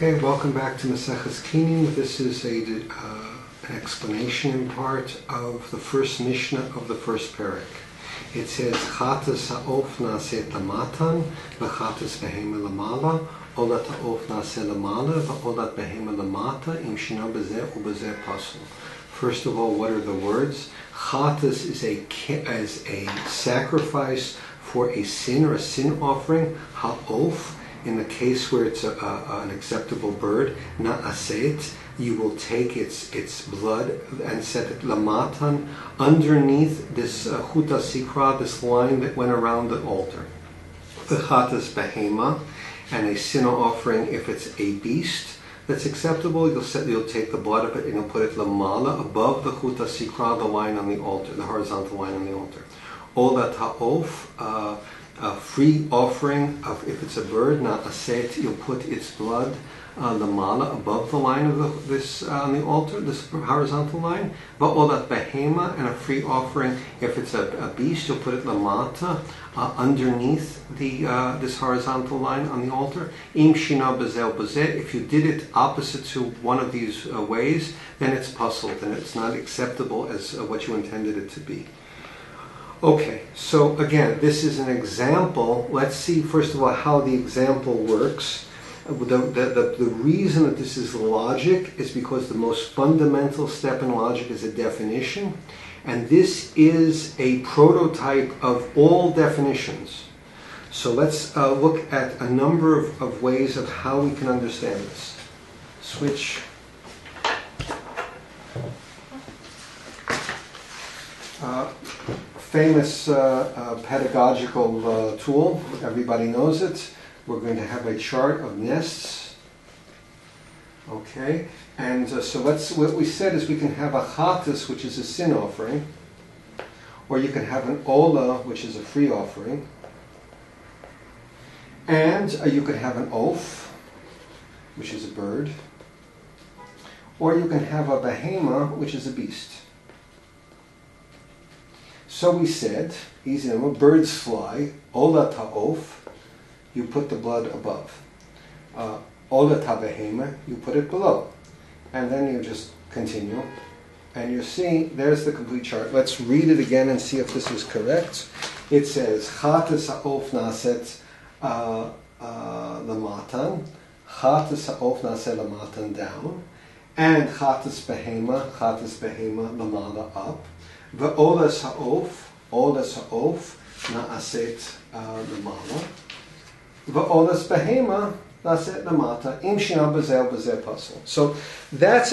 Okay, welcome back to Mesechet Kinim. This is an explanation in part of the first Mishna of the first parak. It says, Chatas ha'of na'aseh lamatan, v'chatas behema lamala, olat ha'of na'aseh lamala, v'olat behema lamata, im shina b'zeh u'b'zeh pasul. First of all, what are the words? Chatas is a sacrifice for a sin or a sin offering. Ha'of, in the case where it's an acceptable bird, na'aseh, you will take its blood and set it lamatan underneath this chuta sikra, this line that went around the altar. V'chatas behema, and a sin offering, if it's a beast that's acceptable, you'll take the blood of it and you'll put it lamala, above the chuta sikra, the line on the altar, the horizontal line on the altar. Olat ha'of, a free offering of, if it's a bird, not a set, you'll put its blood lamala, above the line of this on the altar, this horizontal line. Va'olat behema, and a free offering, if it's a beast, you'll put it lamata, underneath the this horizontal line on the altar. Im shina b'zeh b'zeh, if you did it opposite to one of these ways, then it's puzzled and it's not acceptable as what you intended it to be. Okay, so again, this is an example. Let's see, first of all, how the example works. The reason that this is logic is because the most fundamental step in logic is a definition. And this is a prototype of all definitions. So let's look at a number of ways of how we can understand this. Switch. Famous pedagogical tool, everybody knows it. We're going to have a chart of nests. Okay, and so what we said is we can have a chatas, which is a sin offering, or you can have an ola, which is a free offering, and you could have an oaf, which is a bird, or you can have a behema, which is a beast. So we said, easy number, birds fly, olat ha'of, you put the blood above. Olat ha'behema, you put it below. And then you just continue. And you see, there's the complete chart. Let's read it again and see if this is correct. It says, Chatas ha'of na'aset lamatan, Chatas ha'of na'aset lamatan down, and Chatas behema lamala up. V'olas ha'of, na'aset lamala. V'olas behema, na'aset lamata. Im shina b'zeh b'zeh pasul. So that's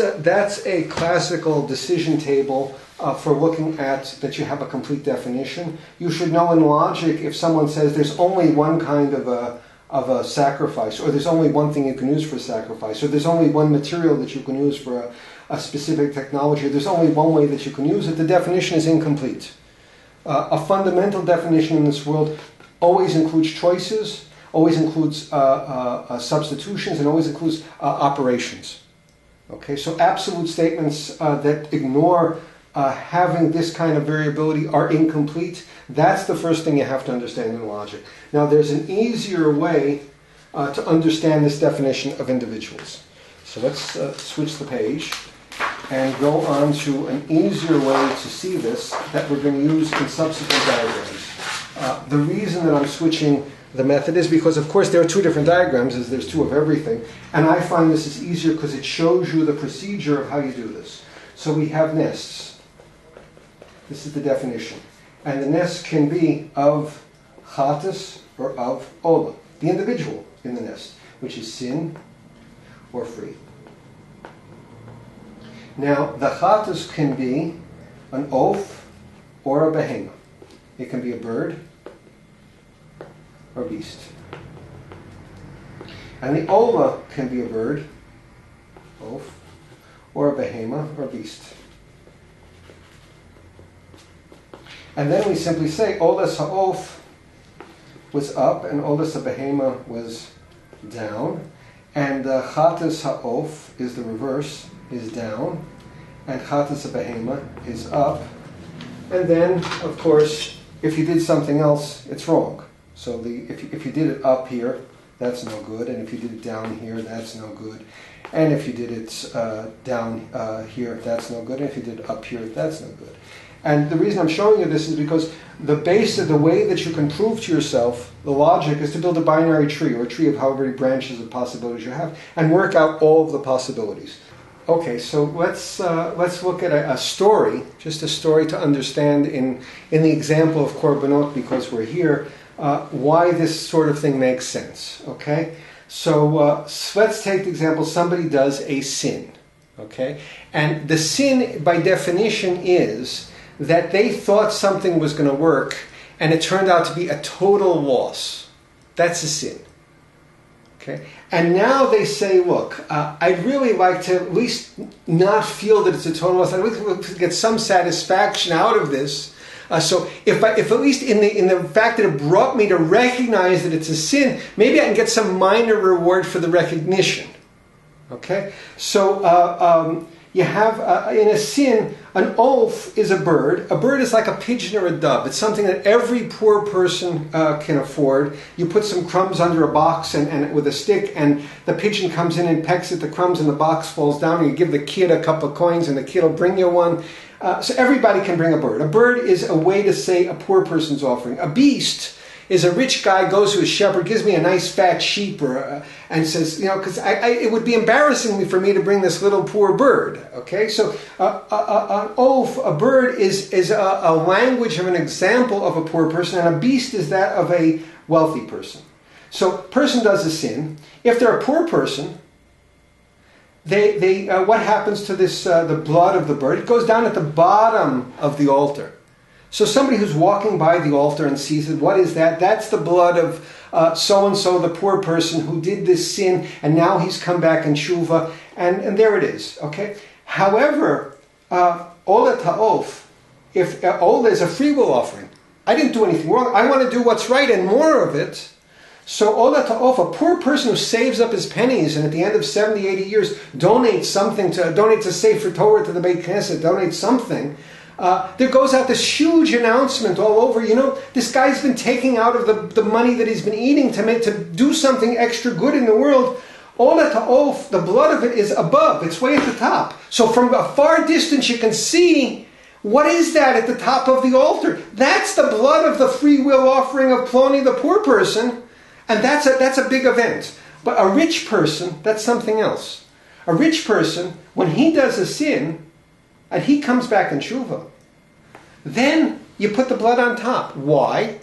a classical decision table for looking at that you have a complete definition. You should know in logic, if someone says there's only one kind of a sacrifice, or there's only one thing you can use for a sacrifice, or there's only one material that you can use for a specific technology, there's only one way that you can use it, the definition is incomplete. A fundamental definition in this world always includes choices, always includes substitutions, and always includes operations. Okay, so absolute statements that ignore having this kind of variability are incomplete. That's the first thing you have to understand in logic. Now, there's an easier way to understand this definition of individuals. So let's switch the page and go on to an easier way to see this that we're going to use in subsequent diagrams. The reason that I'm switching the method is because, of course, there are two different diagrams, as there's two of everything, and I find this is easier because it shows you the procedure of how you do this. So we have nests. This is the definition. And the nest can be of chatas or of ola, the individual in the nest, which is sin or free. Now, the chatas can be an oaf or a behema. It can be a bird or beast. And the ola can be a bird, oaf, or a behema or beast. And then we simply say olas ha'of was up and olas ha'behema was down. And chatas ha'of is the reverse, is down, and chatas ha'behema is up. And then, of course, if you did something else, it's wrong. So if you did it up here, that's no good. And if you did it down here, that's no good. And if you did it down here, that's no good. And if you did it up here, that's no good. And the reason I'm showing you this is because the way that you can prove to yourself the logic is to build a binary tree, or a tree of however many branches of possibilities you have, and work out all of the possibilities. Okay, so let's look at a story, just a story to understand in the example of Korbanot, because we're here, why this sort of thing makes sense. Okay, so let's take the example, somebody does a sin. Okay, and the sin by definition is that they thought something was going to work and it turned out to be a total loss. That's a sin. Okay? And now they say, look, I'd really like to at least not feel that it's a total loss. I'd like to get some satisfaction out of this. So if at least in the fact that it brought me to recognize that it's a sin, maybe I can get some minor reward for the recognition. Okay? So you have, in a sin, an oaf is a bird. A bird is like a pigeon or a dove. It's something that every poor person can afford. You put some crumbs under a box and with a stick, and the pigeon comes in and pecks at the crumbs, and the box falls down, and you give the kid a couple of coins, and the kid will bring you one. So everybody can bring a bird. A bird is a way to say a poor person's offering. A beast is a rich guy goes to a shepherd, gives me a nice fat sheep, and says, because it would be embarrassing for me to bring this little poor bird. Okay, so an oaf, a bird is a language of an example of a poor person, and a beast is that of a wealthy person. So, person does a sin. If they're a poor person, they what happens to this the blood of the bird? It goes down at the bottom of the altar. So somebody who's walking by the altar and sees it, what is that? That's the blood of so-and-so, the poor person who did this sin, and now he's come back in tshuva, and there it is, okay? However, Ola Ta'of, if Ola is a free will offering, I didn't do anything wrong, I want to do what's right and more of it, so Ola Ta'of, a poor person who saves up his pennies and at the end of 70, 80 years donates a Sefer Torah to the Beit Knesset, donates something, there goes out this huge announcement all over, this guy's been taking out of the money that he's been eating to do something extra good in the world. Ola Ta'of, the blood of it is above, it's way at the top. So from a far distance you can see, what is that at the top of the altar? That's the blood of the free will offering of Ploni, the poor person, and that's a big event. But a rich person, that's something else. A rich person, when he does a sin, and he comes back in tshuva, then you put the blood on top. Why?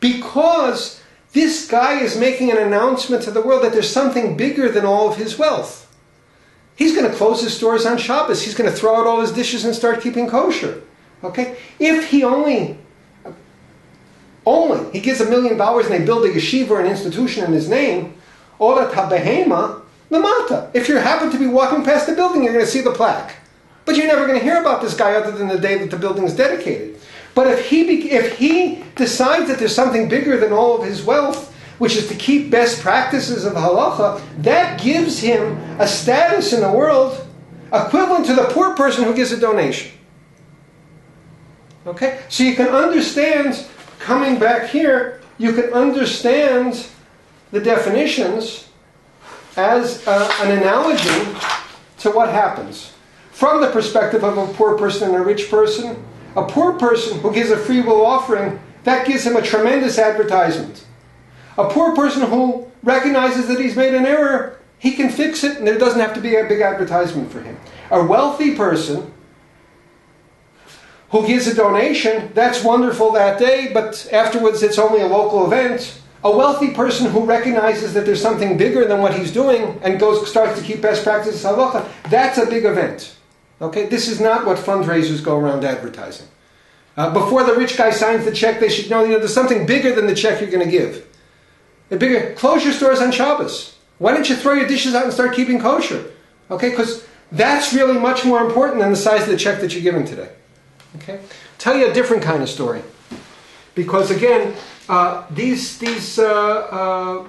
Because this guy is making an announcement to the world that there's something bigger than all of his wealth. He's going to close his stores on Shabbos. He's going to throw out all his dishes and start keeping kosher. Okay? If he only he gives $1 million and they build a yeshiva or an institution in his name, Ola Tabehema Lamata. If you happen to be walking past the building, you're going to see the plaque. But you're never going to hear about this guy other than the day that the building is dedicated. But if he decides that there's something bigger than all of his wealth, which is to keep best practices of halacha, that gives him a status in the world equivalent to the poor person who gives a donation. Okay? So you can understand, coming back here, you can understand the definitions as an analogy to what happens. From the perspective of a poor person and a rich person, a poor person who gives a free will offering, that gives him a tremendous advertisement. A poor person who recognizes that he's made an error, he can fix it and there doesn't have to be a big advertisement for him. A wealthy person who gives a donation, that's wonderful that day, but afterwards it's only a local event. A wealthy person who recognizes that there's something bigger than what he's doing and starts to keep best practices halacha, that's a big event. Okay, this is not what fundraisers go around advertising. Before the rich guy signs the check, they should know, there's something bigger than the check you're going to give. Close your stores on Shabbos. Why don't you throw your dishes out and start keeping kosher? Okay, because that's really much more important than the size of the check that you're giving today. Okay, tell you a different kind of story, because again, these are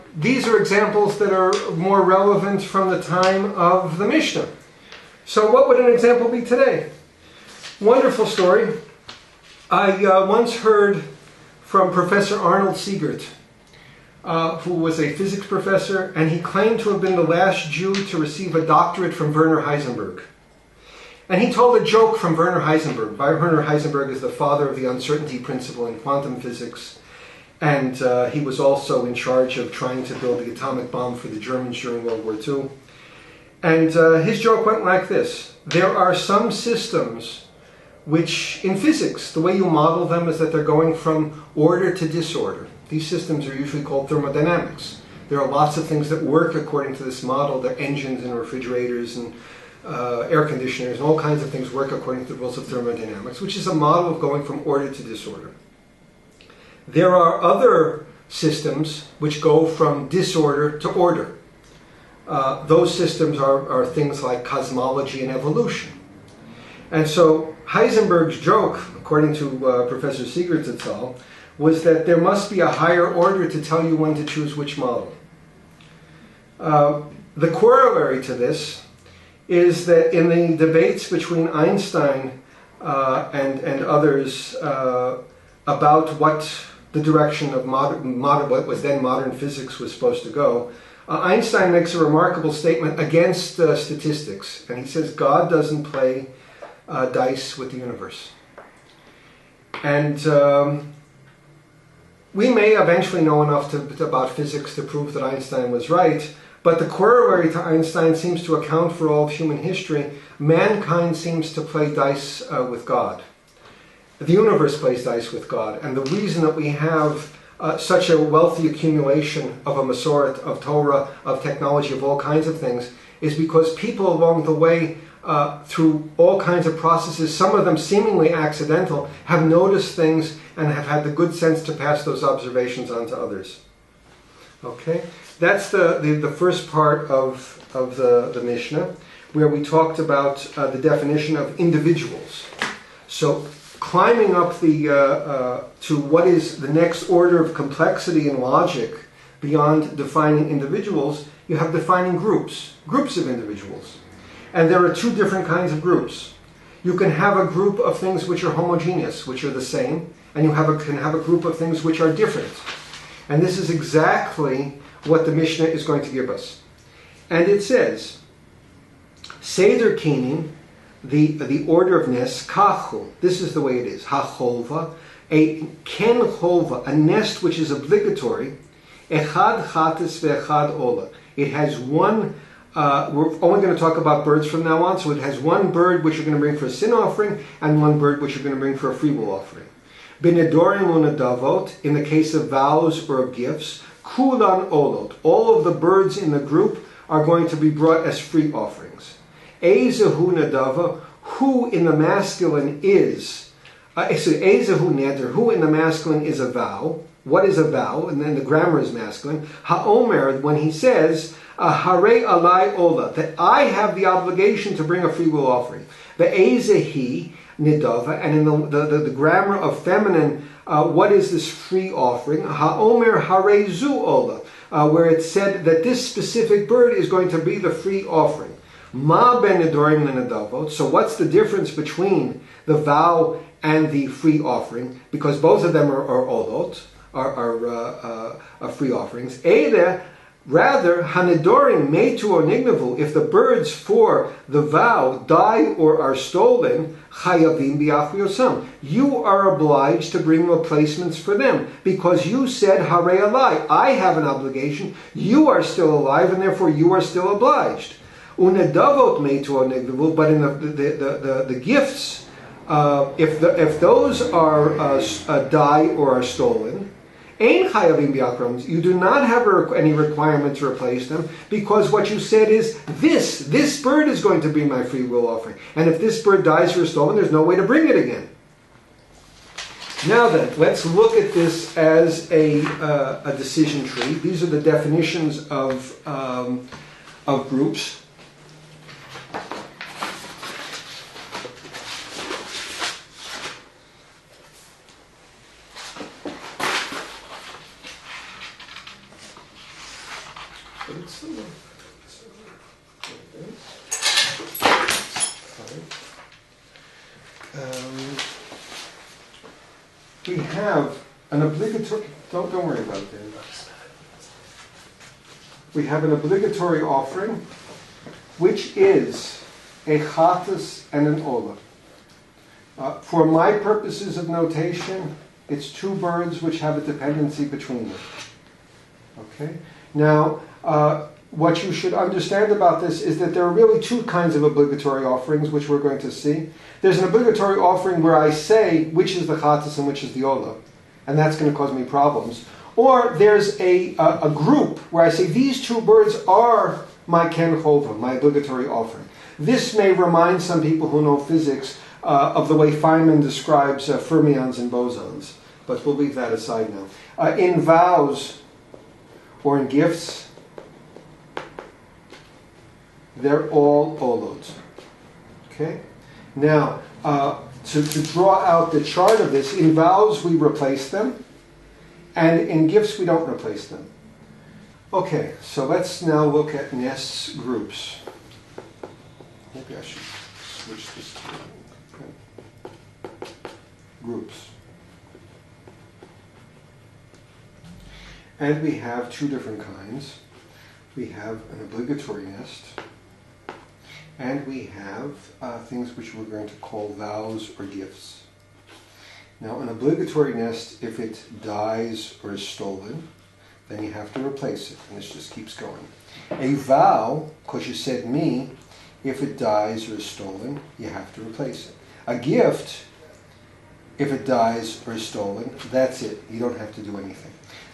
examples that are more relevant from the time of the Mishnah. So what would an example be today? Wonderful story. I once heard from Professor Arnold Siegert, who was a physics professor, and he claimed to have been the last Jew to receive a doctorate from Werner Heisenberg. And he told a joke from Werner Heisenberg. Werner Heisenberg is the father of the uncertainty principle in quantum physics, and he was also in charge of trying to build the atomic bomb for the Germans during World War II. And his joke went like this: there are some systems which, in physics, the way you model them is that they're going from order to disorder. These systems are usually called thermodynamics. There are lots of things that work according to this model. There are engines and refrigerators and air conditioners, and all kinds of things work according to the rules of thermodynamics, which is a model of going from order to disorder. There are other systems which go from disorder to order. Those systems are things like cosmology and evolution. And so Heisenberg's joke, according to Professor Sigurds et al., was that there must be a higher order to tell you when to choose which model. The corollary to this is that in the debates between Einstein and others about what the direction of what was then modern physics was supposed to go, Einstein makes a remarkable statement against statistics, and he says God doesn't play dice with the universe. And we may eventually know enough about physics to prove that Einstein was right, but the corollary to Einstein seems to account for all of human history. Mankind seems to play dice with God. The universe plays dice with God, and the reason that we have such a wealthy accumulation of a Masoret, of Torah, of technology, of all kinds of things, is because people along the way, through all kinds of processes, some of them seemingly accidental, have noticed things and have had the good sense to pass those observations on to others. Okay? That's the first part of the Mishnah, where we talked about the definition of individuals. So, climbing up to what is the next order of complexity and logic beyond defining individuals, you have defining groups of individuals. And there are two different kinds of groups. You can have a group of things which are homogeneous, which are the same, and you can have a group of things which are different. And this is exactly what the Mishnah is going to give us. And it says, Seder Kinim, the order of nest, kachu, this is the way it is, ha-cholva, a ken cholva, a nest which is obligatory, echad chatas ve'echad ola. It has one, we're only going to talk about birds from now on, so it has one bird which you're going to bring for a sin offering, and one bird which you're going to bring for a free will offering. B'nedorim u'nedavot, in the case of vows or of gifts, kulan olot, all of the birds in the group are going to be brought as free offerings. Ezehu nedava, who in the masculine is, Ezehu neder, who in the masculine is a vow. What is a vow? And then the grammar is masculine. Ha'omer, when he says, Hare alai ola, that I have the obligation to bring a free will offering. The Ezehi nidava, and in the grammar of feminine, what is this free offering? Ha'omer hare zu ola, where it said that this specific bird is going to be the free offering. Ma ben nedorim lenadavot. So what's the difference between the vow and the free offering? Because both of them are olot, are free offerings. Eile, rather, hanedorim metu or nignavu. If the birds for the vow die or are stolen, chayavim bi'achriyosam. You are obliged to bring replacements for them, because you said hare alai, I have an obligation. You are still alive, and therefore you are still obliged. Unedavot metu or nignavu. But in the gifts, if those are die or are stolen, ein chayavim bi'akram, you do not have any requirement to replace them, because what you said is, this bird is going to be my free will offering. And if this bird dies or is stolen, there's no way to bring it again. Now then, let's look at this as a decision tree. These are the definitions of groups. We have an obligatory. Don't worry about that. we have an obligatory offering, which is a chatas and an olah. For my purposes of notation, it's two birds which have a dependency between them. Okay? Now, what you should understand about this is that there are really two kinds of obligatory offerings, which we're going to see. There's an obligatory offering where I say which is the chatas and which is the olah, and that's going to cause me problems. Or there's a group where I say these two birds are my ken chova, my obligatory offering. This may remind some people who know physics of the way Feynman describes fermions and bosons, but we'll leave that aside now. In vows or in gifts, they're all olot. Okay? Now, to draw out the chart of this, in vows we replace them, and in gifts we don't replace them. Okay, so let's now look at nests groups. Maybe I should switch this to groups. And we have two different kinds. We have an obligatory nest, and we have things which we're going to call vows or gifts. Now, an obligatory nest, if it dies or is stolen, then you have to replace it, and this just keeps going. A vow, because you said me, if it dies or is stolen, you have to replace it. A gift, if it dies or is stolen, that's it. You don't have to do anything.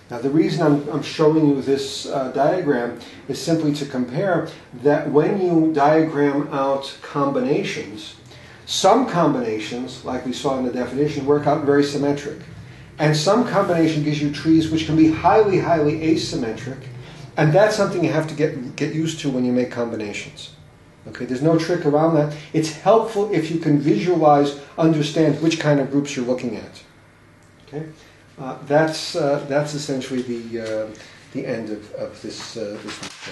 Now, the reason I'm showing you this diagram is simply to compare that when you diagram out combinations, some combinations, like we saw in the definition, work out very symmetric. And some combination gives you trees which can be highly, highly asymmetric. And that's something you have to get used to when you make combinations. Okay, there's no trick around that. It's helpful if you can visualize, understand which kind of groups you're looking at. Okay, that's essentially the end of this lecture.